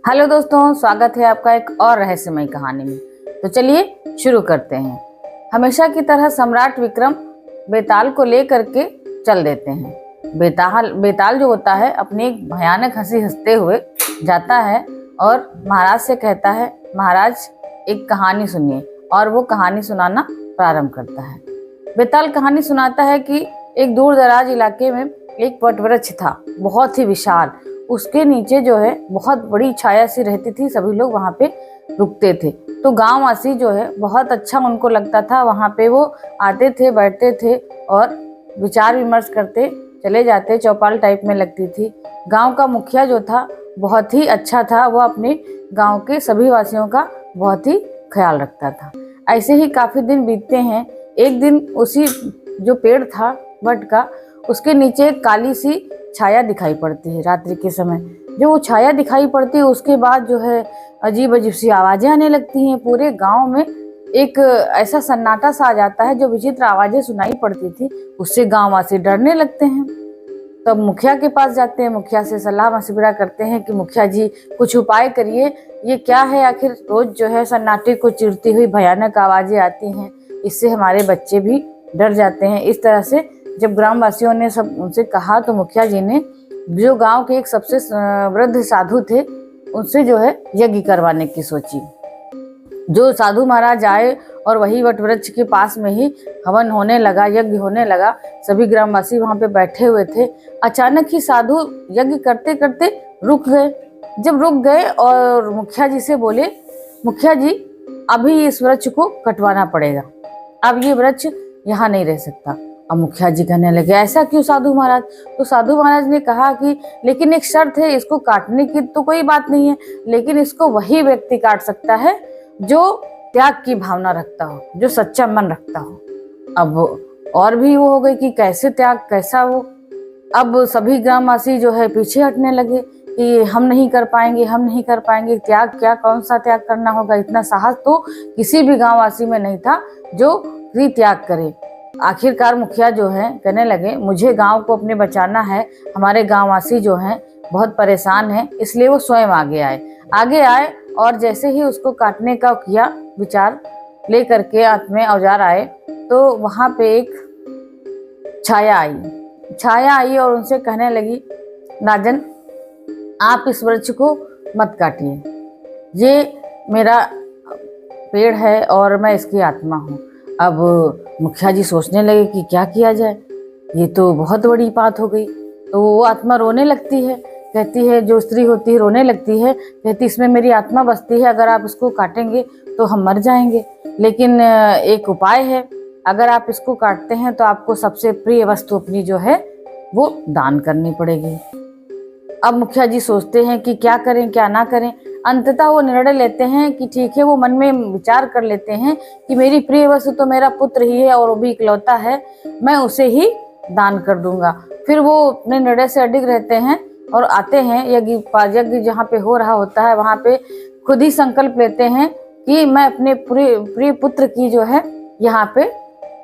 Hello दोस्तों, स्वागत है आपका एक और रहस्यमय कहानी में। तो चलिए शुरू करते हैं। हमेशा की तरह सम्राट विक्रम बेताल को लेकर के चल देते हैं। बेताल जो होता है अपनी एक भयानक हंसी हंसते हुए जाता है और महाराज से कहता है, महाराज एक कहानी सुनिए। और वो कहानी सुनाना प्रारंभ करता है। बेताल कहानी सुनाता है कि एक दूर दराज इलाके में एक वटवृक्ष था, बहुत ही विशाल। उसके नीचे जो है बहुत बड़ी छाया सी रहती थी, सभी लोग वहाँ पे रुकते थे। तो गांव वासी जो है बहुत अच्छा उनको लगता था, वहाँ पे वो आते थे, बैठते थे और विचार विमर्श करते चले जाते। चौपाल टाइप में लगती थी। गांव का मुखिया जो था बहुत ही अच्छा था, वो अपने गांव के सभी वासियों का बहुत ही ख्याल रखता था। ऐसे ही काफ़ी दिन बीतते हैं। एक दिन उसी जो पेड़ था वट का, उसके नीचे एक काली सी छाया दिखाई पड़ती है रात्रि के समय। जो वो छाया दिखाई पड़ती है उसके बाद जो है अजीब अजीब सी आवाज़ें आने लगती हैं। पूरे गांव में एक ऐसा सन्नाटा सा आ जाता है। जो विचित्र आवाज़ें सुनाई पड़ती थी उससे गांववासी डरने लगते हैं। तब मुखिया के पास जाते हैं, मुखिया से सलाह मशविरा करते हैं कि मुखिया जी कुछ उपाय करिए, ये क्या है, आखिर रोज जो है सन्नाटे को चीरती हुई भयानक आवाज़ें आती हैं, इससे हमारे बच्चे भी डर जाते हैं। इस तरह से जब ग्रामवासियों ने सब उनसे कहा तो मुखिया जी ने जो गांव के एक सबसे वृद्ध साधु थे उनसे जो है यज्ञ करवाने की सोची। जो साधु महाराज आए और वही वटवृक्ष के पास में ही हवन होने लगा, यज्ञ होने लगा। सभी ग्रामवासी वहां पे बैठे हुए थे। अचानक ही साधु यज्ञ करते करते रुक गए। जब रुक गए और मुखिया जी से बोले, मुखिया जी अभी इस वृक्ष को कटवाना पड़ेगा, अब ये वृक्ष यहाँ नहीं रह सकता। अब मुखिया जी कहने लगे, ऐसा क्यों साधु महाराज? तो साधु महाराज ने कहा कि लेकिन एक शर्त है, इसको काटने की तो कोई बात नहीं है, लेकिन इसको वही व्यक्ति काट सकता है जो त्याग की भावना रखता हो, जो सच्चा मन रखता हो। अब और भी वो हो गई कि कैसे त्याग, कैसा वो। अब सभी ग्रामवासी जो है पीछे हटने लगे कि हम नहीं कर पाएंगे, हम नहीं कर पाएंगे। त्याग क्या, कौन सा त्याग करना होगा? इतना साहस तो किसी भी गांववासी में नहीं था जो त्याग करे। आखिरकार मुखिया जो है कहने लगे, मुझे गांव को अपने बचाना है, हमारे गांववासी जो हैं बहुत परेशान हैं, इसलिए वो स्वयं आगे आए और जैसे ही उसको काटने का किया विचार ले करके हाथ में औजार आए तो वहाँ पे एक छाया आई और उनसे कहने लगी, राजन आप इस वृक्ष को मत काटिए, ये मेरा पेड़ है और मैं इसकी आत्मा हूँ। अब मुखिया जी सोचने लगे कि क्या किया जाए, ये तो बहुत बड़ी बात हो गई। तो वो आत्मा रोने लगती है, कहती है, जो स्त्री होती है रोने लगती है, कहती इसमें मेरी आत्मा बसती है, अगर आप इसको काटेंगे तो हम मर जाएंगे, लेकिन एक उपाय है, अगर आप इसको काटते हैं तो आपको सबसे प्रिय वस्तु अपनी जो है वो दान करनी पड़ेगी। अब मुखिया जी सोचते हैं कि क्या करें क्या ना करें। अंततः वो निर्णय लेते हैं कि ठीक है, वो मन में विचार कर लेते हैं कि मेरी प्रिय वस्तु तो मेरा पुत्र ही है और वो भी इकलौता है, मैं उसे ही दान कर दूंगा। फिर वो अपने निर्णय से अडिग रहते हैं और आते हैं यज्ञ जहाँ पे हो रहा होता है वहाँ पे खुद ही संकल्प लेते हैं कि मैं अपने प्रिय पुत्र की जो है यहाँ पे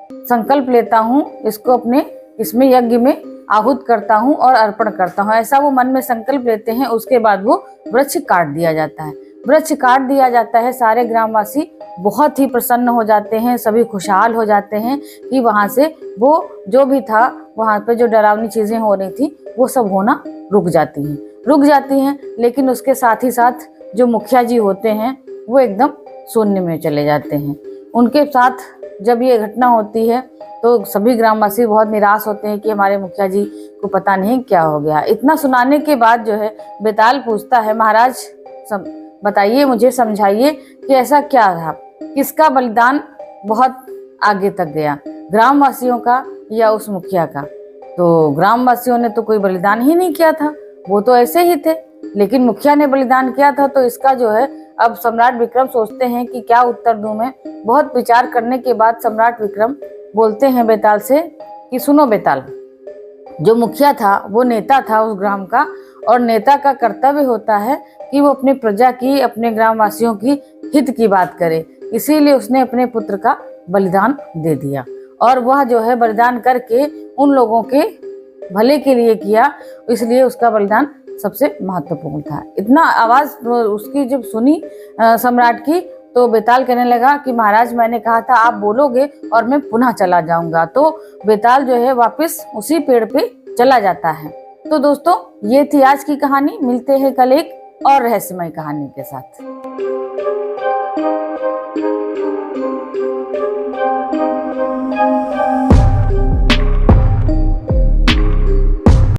संकल्प लेता हूँ, इसको अपने इसमें यज्ञ में आहूत करता हूँ और अर्पण करता हूँ। ऐसा वो मन में संकल्प लेते हैं। उसके बाद वो वृक्ष काट दिया जाता है। वृक्ष काट दिया जाता है। सारे ग्रामवासी बहुत ही प्रसन्न हो जाते हैं, सभी खुशहाल हो जाते हैं कि वहाँ से वो जो भी था, वहाँ पे जो डरावनी चीज़ें हो रही थी वो सब होना रुक जाती हैं। लेकिन उसके साथ ही साथ जो मुखिया जी होते हैं वो एकदम शून्य में चले जाते हैं। उनके साथ जब ये घटना होती है तो सभी ग्रामवासी बहुत निराश होते हैं कि हमारे मुखिया जी को पता नहीं क्या हो गया। इतना सुनाने के बाद जो है बेताल पूछता है, महाराज बताइए, मुझे समझाइए कि ऐसा क्या था, किसका बलिदान बहुत आगे तक गया, ग्रामवासियों का या उस मुखिया का? तो ग्रामवासियों ने तो कोई बलिदान ही नहीं किया था, वो तो ऐसे ही थे, लेकिन मुखिया ने बलिदान किया था। तो इसका जो है अब सम्राट विक्रम सोचते हैं कि क्या उत्तर दूं मैं। बहुत विचार करने के बाद सम्राट विक्रम बोलते हैं बेताल से कि सुनो बेताल, जो मुखिया था वो नेता था उस ग्राम का, और नेता का कर्तव्य होता है कि वो अपने प्रजा की, अपने ग्रामवासियों की हित की बात करे। इसीलिए उसने अपने पुत्र का बलिदान दे दिया और वह जो है बलिदान करके उन लोगों के भले के लिए किया, इसलिए उसका बलिदान सबसे महत्वपूर्ण था। इतना आवाज उसकी जब सुनी सम्राट की, तो बेताल कहने लगा कि महाराज, मैंने कहा था आप बोलोगे और मैं पुनः चला जाऊंगा। तो बेताल जो है वापस उसी पेड़ पे चला जाता है। तो दोस्तों, ये थी आज की कहानी। मिलते हैं कल एक और रहस्यमय कहानी के साथ।